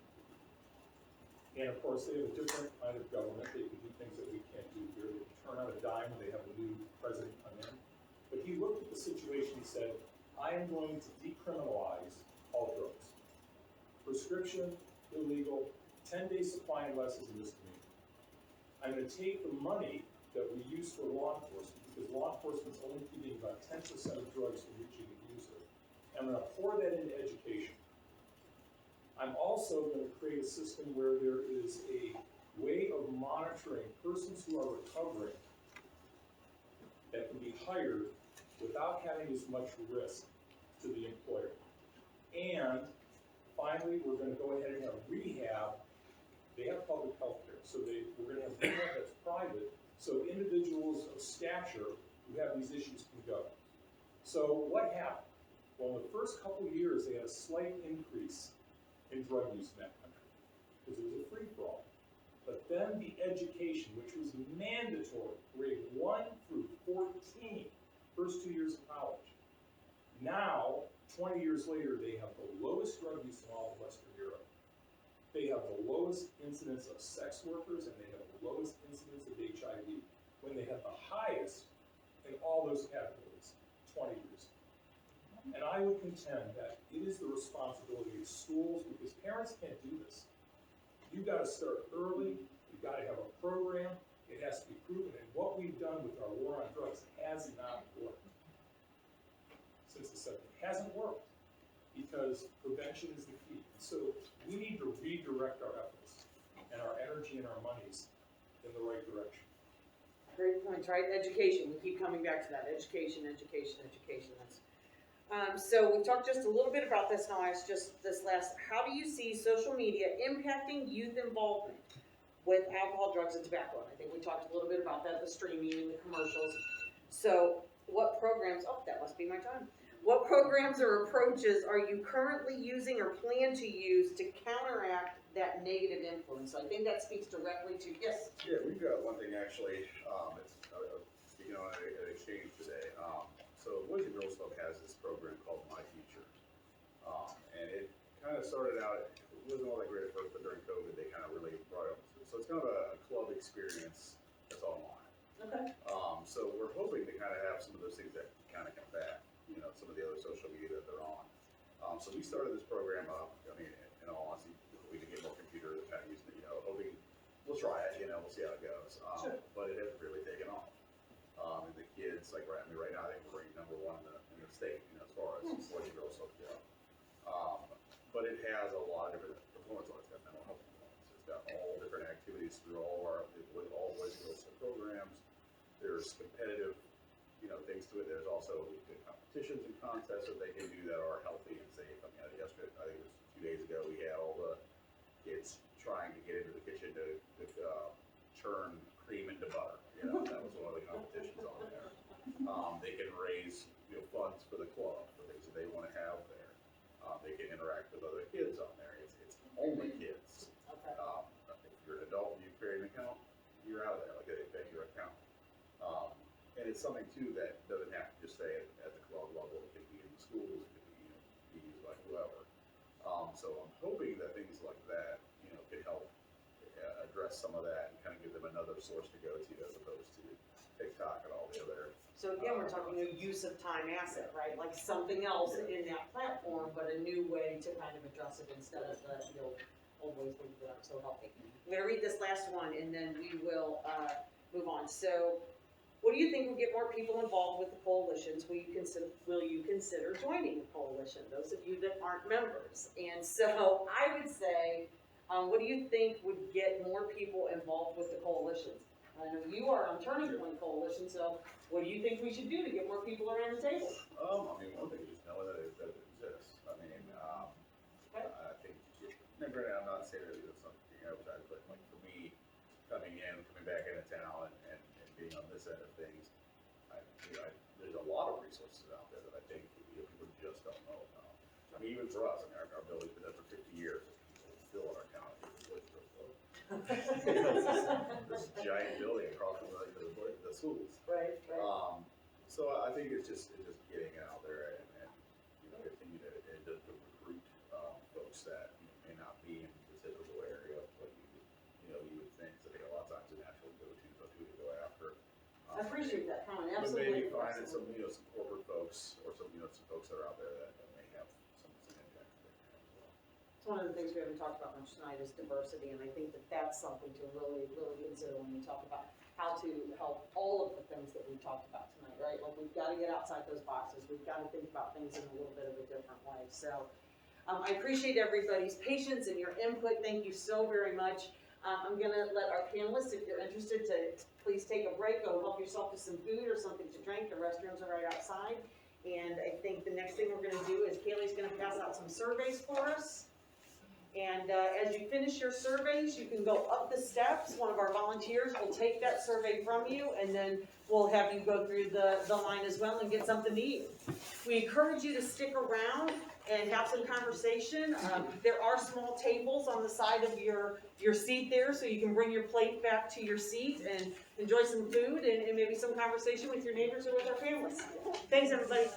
G: And of course, they have a different kind of government. They can do things that we can't do here. They can turn on a dime when they have a new president come in. But he looked at the situation and said, I am going to decriminalize all drugs. Prescription, illegal, 10-day supply and less is a misdemeanor. I'm going to take the money that we use for law enforcement, because law enforcement's only keeping about 10% of drugs from reaching the user. I'm going to pour that into education. I'm also gonna create a system where there is a way of monitoring persons who are recovering that can be hired without having as much risk to the employer. And finally, we're gonna go ahead and have rehab. They have public health care, so we're gonna have rehab that's private, so individuals of stature who have these issues can go. So what happened? Well, in the first couple of years, they had a slight increase in drug use in that country, because it was a free-for-all. But then the education, which was mandatory, grade 1 through 14, first 2 years of college. Now, 20 years later, they have the lowest drug use in all of Western Europe. They have the lowest incidence of sex workers, and they have the lowest incidence of HIV, when they have the highest in all those categories 20 years ago. And I would contend that it is the responsibility of schools, because parents can't do this. You've got to start early, you've got to have a program, it has to be proven, and what we've done with our war on drugs has not worked. Since the 70s, it hasn't worked, because prevention is the key. So we need to redirect our efforts and our energy and our monies in the right direction.
A: Great points, right? Education, we keep coming back to that, education. So we talked just a little bit about this, and I'll ask just this last, how do you see social media impacting youth involvement with alcohol, drugs, and tobacco? And I think we talked a little bit about that, the streaming and the commercials. So what programs, oh, that must be my time. What programs or approaches are you currently using or plan to use to counteract that negative influence? So I think that speaks directly to, yes?
B: Yeah, we've got one thing actually, speaking on an exchange today. So Boys and Girls Club has this program called My Future. And it kind of started out, it wasn't all that great at first, but during COVID, they kind of really brought it up. So it's kind of a club experience that's online.
A: Okay.
B: So we're hoping to kind of have some of those things that kind of come back, you know, some of the other social media that they're on. So we started this program up, I mean, in all honesty, we can get more computers and kind of use it, you know, hoping, we'll try it, you know, we'll see how it goes.
A: Sure.
B: But it hasn't really taken off. And the kids, like right now, I think we're ranked number 1 in the state, you know, as far as Boys and Girls Club go. But it has a lot of different components on it. It's got mental health components. It's got all different activities through all Boys and Girls Club programs. There's competitive, you know, things to it. There's also competitions and contests that they can do that are healthy and safe. I mean, yesterday, I think it was 2 days ago, we had all the kids trying to get into the kitchen to churn cream into butter. You know, that was one of the competitions on there. They can raise, you know, funds for the club, for things that they want to have there. They can interact with other kids on there. It's only kids.
A: Okay.
B: If you're an adult and you create an account, you're out of there. Like they pay your account. And it's something too that doesn't have to just stay at the club level. It can be in the schools. It can be, you know, be used by whoever. So I'm hoping that things like that, you know, could help address some of that and kind of give them another source to go to as opposed to TikTok and all the other.
A: So again, we're talking a use of time asset, right? Like something else in that platform, but a new way to kind of address it instead of the old ways we do that. So helping. I'm gonna read this last one and then we will move on. So, what do you think will get more people involved with the coalitions? Will you consider joining the coalition? Those of you that aren't members. And so I would say, what do you think would get more people involved with the coalitions? I know you are on Turning Point Coalition, so what do you think we should do to get more people around the table?
B: I mean, one thing is know that it exists. I mean, I think, now granted, I'm not saying that it's something advertised, but like for me, coming back into town and being on this end of things, there's a lot of resources out there that I think people just don't know about. I mean, even for us, I mean, our building's been there for 50 years. It's still in our town. This giant building across from the schools.
A: Right.
B: So I think it's just getting out there and you know, continue to recruit folks that may not be in the typical area of what you would think. So I think a lot of times the natural go-to of who to go after.
A: I appreciate that comment.
B: But
A: Absolutely.
B: maybe finding some some corporate folks or some folks that are out there that may have some impact there as well.
A: It's one of the things we haven't talked about much tonight is diversity, and I think that that's something to really consider when we talk about how to help all of the things that we talked about tonight, right? Like we've got to get outside those boxes. We've got to think about things in a little bit of a different way. So I appreciate everybody's patience and your input. Thank you so very much. I'm gonna let our panelists, if you're interested, to please take a break, go help yourself to some food or something to drink. The restrooms are right outside. And I think the next thing we're gonna do is Kaylee's gonna pass out some surveys for us. And as you finish your surveys, you can go up the steps. One of our volunteers will take that survey from you, and then we'll have you go through the line as well and get something to eat. We encourage you to stick around and have some conversation. There are small tables on the side of your seat there, so you can bring your plate back to your seat and enjoy some food and maybe some conversation with your neighbors or with our families. Thanks, everybody.